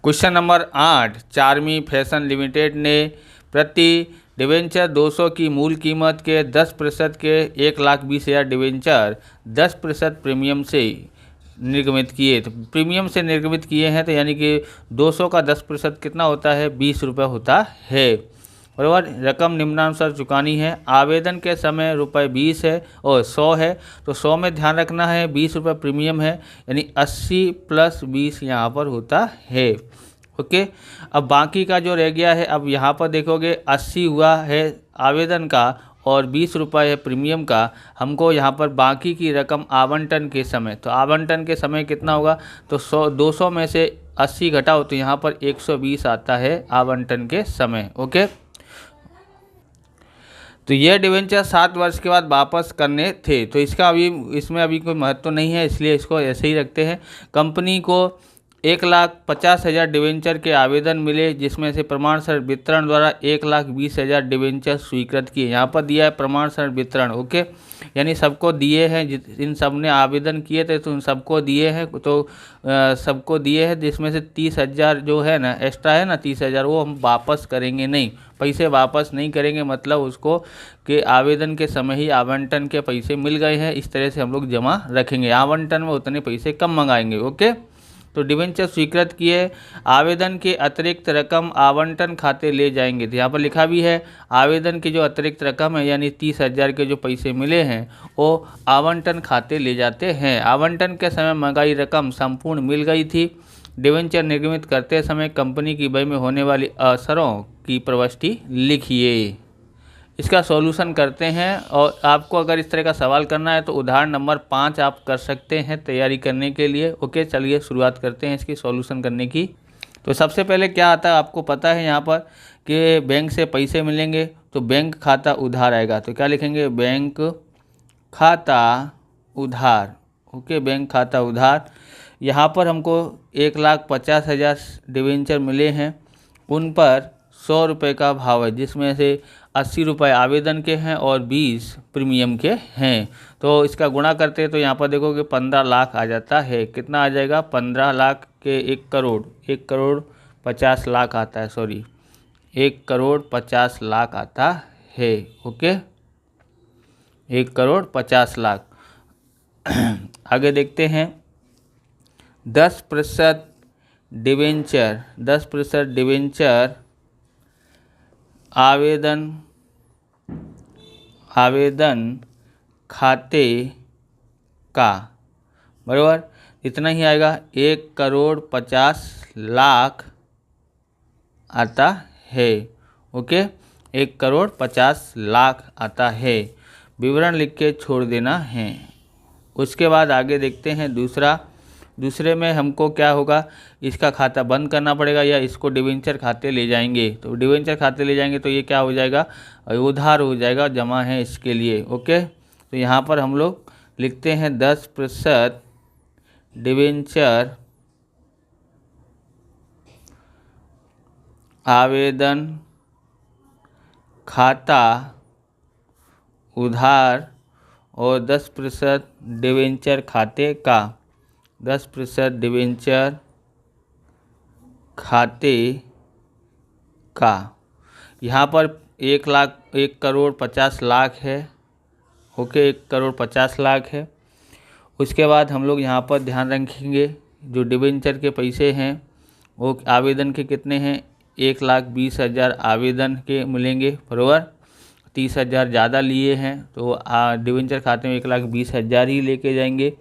Question number 8, Charmi fashion limited ने प्रति debenture 200 की मूल कीमत के 10% के 1,20,000 डिवेंचर 10% प्रीमियम से निर्गमित किए। तो प्रीमियम से निर्गमित किए हैं, तो यानी कि 200 का 10% कितना होता है, 20 रुपये होता है। बराबर। रकम निम्नानुसार चुकानी है। आवेदन के समय ₹20 है और 100 है, तो 100 में ध्यान रखना है 20 रुपये प्रीमियम है, यानी 80 + 20 यहाँ पर होता है। ओके। अब बाकी का जो रह गया है, अब यहाँ पर देखोगे 80 हुआ है आवेदन का और 20 रुपये है प्रीमियम का। हमको यहाँ पर बाकी की रकम आवंटन के समय, तो आवंटन के समय कितना होगा, तो 200 में से 80 घटाओ तो यहाँ पर 120 आता है आवंटन के समय। ओके। तो यह डिवेंचर 7 वर्ष के बाद वापस करने थे, तो इसमें अभी कोई महत्व नहीं है, इसलिए इसको ऐसे ही रखते हैं। कंपनी को 1,50,000 डिवेंचर के आवेदन मिले, जिसमें से प्रमाण सर वितरण द्वारा 1,20,000 डिवेंचर स्वीकृत किए। यहाँ पर दिया है प्रमाण सर वितरण। ओके, यानी सबको दिए हैं, इन सब ने आवेदन किए थे तो उन सबको दिए हैं, तो सबको दिए हैं, जिसमें से 30,000 जो है ना एक्स्ट्रा है ना 30,000, वो हम वापस करेंगे नहीं, पैसे वापस नहीं करेंगे, मतलब उसको कि आवेदन के समय ही आवंटन के पैसे मिल गए हैं, इस तरह से हम लोग जमा रखेंगे। आवंटन में उतने पैसे कम मंगाएंगे। ओके। तो डिवेंचर स्वीकृत किए, आवेदन के अतिरिक्त रकम आवंटन खाते ले जाएंगे। तो यहाँ पर लिखा भी है आवेदन की जो अतिरिक्त रकम है, यानी 30,000 के जो पैसे मिले हैं वो आवंटन खाते ले जाते हैं। आवंटन के समय मंगाई रकम संपूर्ण मिल गई थी। डिवेंचर निर्गमित करते समय कंपनी की बही में होने वाली असरों की प्रविष्टि लिखिए। इसका सॉल्यूशन करते हैं, और आपको अगर इस तरह का सवाल करना है तो उदाहरण नंबर 5 आप कर सकते हैं तैयारी करने के लिए। ओके, चलिए शुरुआत करते हैं इसकी सॉल्यूशन करने की। तो सबसे पहले क्या आता है आपको पता है यहाँ पर कि बैंक से पैसे मिलेंगे, तो बैंक खाता उधार आएगा, तो क्या लिखेंगे, बैंक खाता उधार। ओके, बैंक खाता उधार। यहाँ पर हमको 1,50,000 डिवेंचर मिले हैं, उन पर 100 रुपये का भाव है, जिसमें से 80 रुपये आवेदन के हैं और 20 प्रीमियम के हैं। तो इसका गुणा करते हैं तो यहाँ पर देखोगे 15 लाख आ जाता है। कितना आ जाएगा, 15 लाख के 1 करोड़, 1,50,00,000 आता है, सॉरी 1,50,00,000 आता है। ओके, 1,50,00,000। आगे देखते हैं 10% डिवेंचर, 10% डिवेंचर आवेदन खाते का, बराबर इतना ही आएगा, 1,50,00,000 आता है। ओके, 1,50,00,000 आता है। विवरण लिख के छोड़ देना है। उसके बाद आगे देखते हैं दूसरे में हमको क्या होगा, इसका खाता बंद करना पड़ेगा या इसको डिवेंचर खाते ले जाएंगे। तो डिवेंचर खाते ले जाएंगे तो ये क्या हो जाएगा, उधार हो जाएगा, जमा है इसके लिए। ओके, तो यहाँ पर हम लोग लिखते हैं 10% डिवेंचर आवेदन खाता उधार और 10% डिवेंचर खाते का, 10% डिवेंचर खाते का। यहाँ पर 1,50,00,000 है। ओके, 1,50,00,000 है। उसके बाद हम लोग यहाँ पर ध्यान रखेंगे जो डिवेंचर के पैसे हैं वो आवेदन के कितने हैं, 1,20,000 आवेदन के मिलेंगे, बराबर 30,000 ज़्यादा लिए हैं तो डिवेंचर खाते में 1,20,000 ही लेके जाएंगे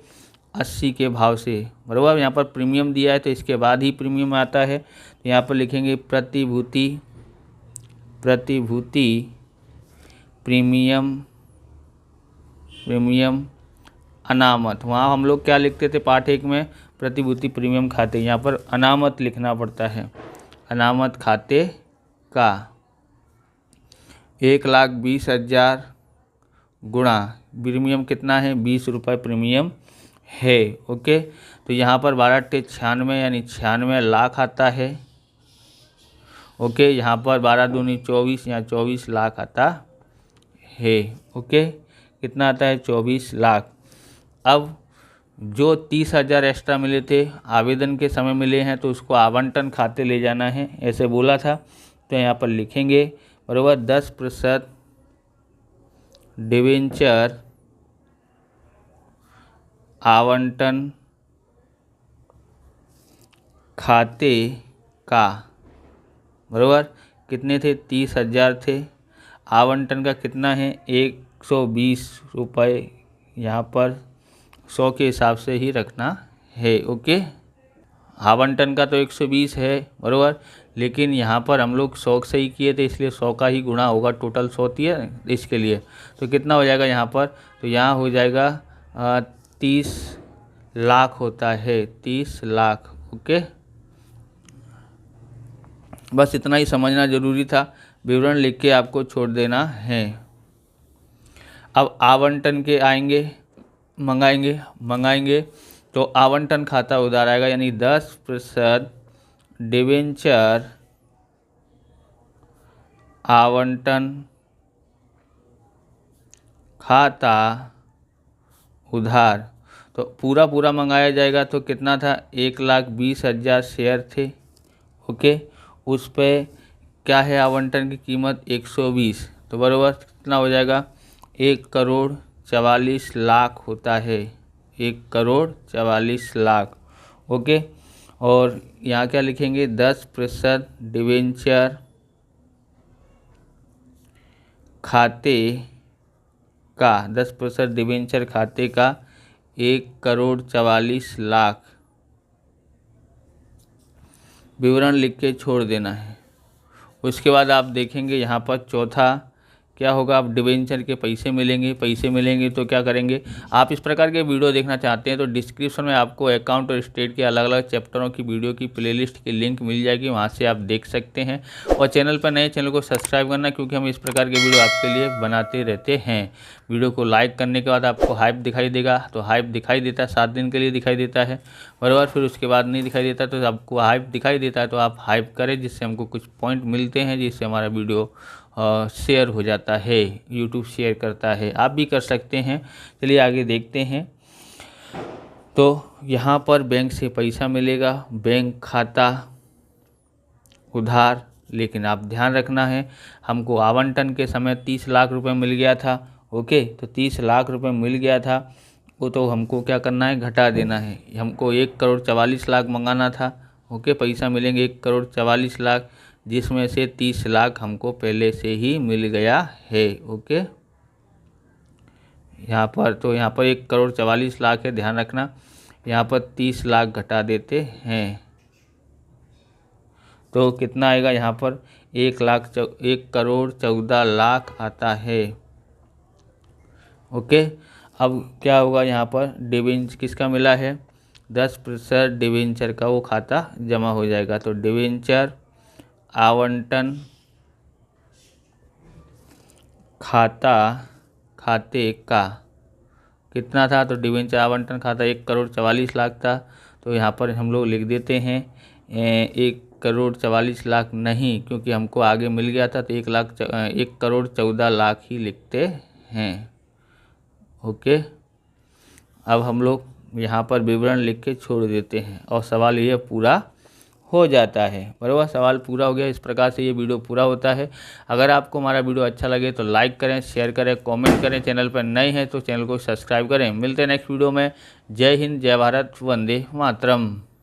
80 के भाव से, बराबर। यहाँ पर प्रीमियम दिया है तो इसके बाद ही प्रीमियम आता है, तो यहाँ पर लिखेंगे प्रतिभूति प्रीमियम अनामत। वहाँ हम लोग क्या लिखते थे पार्ट 1 में, प्रतिभूति प्रीमियम खाते, यहाँ पर अनामत लिखना पड़ता है। अनामत खाते का 1,20,000 गुणा प्रीमियम कितना है, 20 रुपये प्रीमियम है। ओके, तो यहाँ पर 12×96 यानी 96 लाख आता है। ओके, यहाँ पर 12×2 24, यहाँ 24 लाख आता है। ओके, कितना आता है, 24 लाख। अब जो 30,000 एक्स्ट्रा मिले थे आवेदन के समय मिले हैं तो उसको आवंटन खाते ले जाना है, ऐसे बोला था। तो यहाँ पर लिखेंगे बराबर 10% डिवेंचर आवंटन खाते का, बराबर कितने थे 30,000 थे, आवंटन का कितना है 120 रुपये, यहाँ पर 100 के हिसाब से ही रखना है। ओके, आवंटन का तो 120 है बराबर, लेकिन यहाँ पर हम लोग 100 से ही किए थे इसलिए 100 का ही गुणा होगा, टोटल 100 थी है इसके लिए। तो कितना हो जाएगा यहाँ पर, तो यहाँ हो जाएगा 30 लाख होता है, 30 लाख। ओके, बस इतना ही समझना ज़रूरी था, विवरण लिख के आपको छोड़ देना है। अब आवंटन के आएंगे, मंगाएंगे तो आवंटन खाता उधार आएगा, यानी 10% डिवेंचर आवंटन खाता उधार। तो पूरा मंगाया जाएगा तो कितना था 1,20,000 शेयर थे। ओके, उस पे क्या है आवंटन की कीमत 120, तो बराबर कितना हो जाएगा 1,44,00,000 होता है, 1,44,00,000। ओके, और यहाँ क्या लिखेंगे 10% डिवेंचर खाते का, 10% डिवेंचर खाते का 1,44,00,000 विवरण लिख के छोड़ देना है। उसके बाद आप देखेंगे यहाँ पर चौथा क्या होगा, आप डिवेंचर के पैसे मिलेंगे तो क्या करेंगे। आप इस प्रकार के वीडियो देखना चाहते हैं तो डिस्क्रिप्शन में आपको अकाउंट और स्टेट के अलग अलग चैप्टरों की वीडियो की प्लेलिस्ट की लिंक मिल जाएगी, वहाँ से आप देख सकते हैं। और चैनल पर नए, चैनल को सब्सक्राइब करना, क्योंकि हम इस प्रकार के वीडियो आपके लिए बनाते रहते हैं। वीडियो को लाइक करने के बाद आपको हाइप दिखाई देगा, तो हाइप दिखाई देता है 7 दिन के लिए दिखाई देता है बराबर, फिर उसके बाद नहीं दिखाई देता, तो आपको हाइप दिखाई देता है तो आप हाइप करें, जिससे हमको कुछ पॉइंट मिलते हैं, जिससे हमारा वीडियो शेयर हो जाता है, यूट्यूब शेयर करता है। आप भी कर सकते हैं। चलिए आगे देखते हैं। तो यहाँ पर बैंक से पैसा मिलेगा, बैंक खाता उधार, लेकिन आप ध्यान रखना है हमको आवंटन के समय 30 लाख रुपए मिल गया था। ओके, तो 30 लाख रुपए मिल गया था, वो तो हमको क्या करना है घटा देना है। हमको 1,44,00,000 मंगाना था। ओके, पैसा मिलेंगे 1,44,00,000, जिसमें से 30 लाख हमको पहले से ही मिल गया है। ओके, यहाँ पर 1,44,00,000 है, ध्यान रखना। यहाँ पर 30 लाख घटा देते हैं तो कितना आएगा, यहाँ पर 1,14,00,000 आता है। ओके, अब क्या होगा, यहाँ पर डिवेंचर किसका मिला है 10% डिवेंचर का वो खाता जमा हो जाएगा। तो डिवेंचर आवंटन खाते का कितना था, तो डिवेंचर आवंटन खाता 1,44,00,000 था, तो यहाँ पर हम लोग लिख देते हैं 1,44,00,000 नहीं, क्योंकि हमको आगे मिल गया था, तो 1,14,00,000 ही लिखते हैं। ओके, अब हम लोग यहाँ पर विवरण लिख के छोड़ देते हैं और सवाल ये पूरा हो जाता है बराबर, सवाल पूरा हो गया। इस प्रकार से ये वीडियो पूरा होता है। अगर आपको हमारा वीडियो अच्छा लगे तो लाइक करें, शेयर करें, कमेंट करें। चैनल पर नए हैं तो चैनल को सब्सक्राइब करें। मिलते हैं नेक्स्ट वीडियो में। जय हिंद, जय भारत, वंदे मातरम।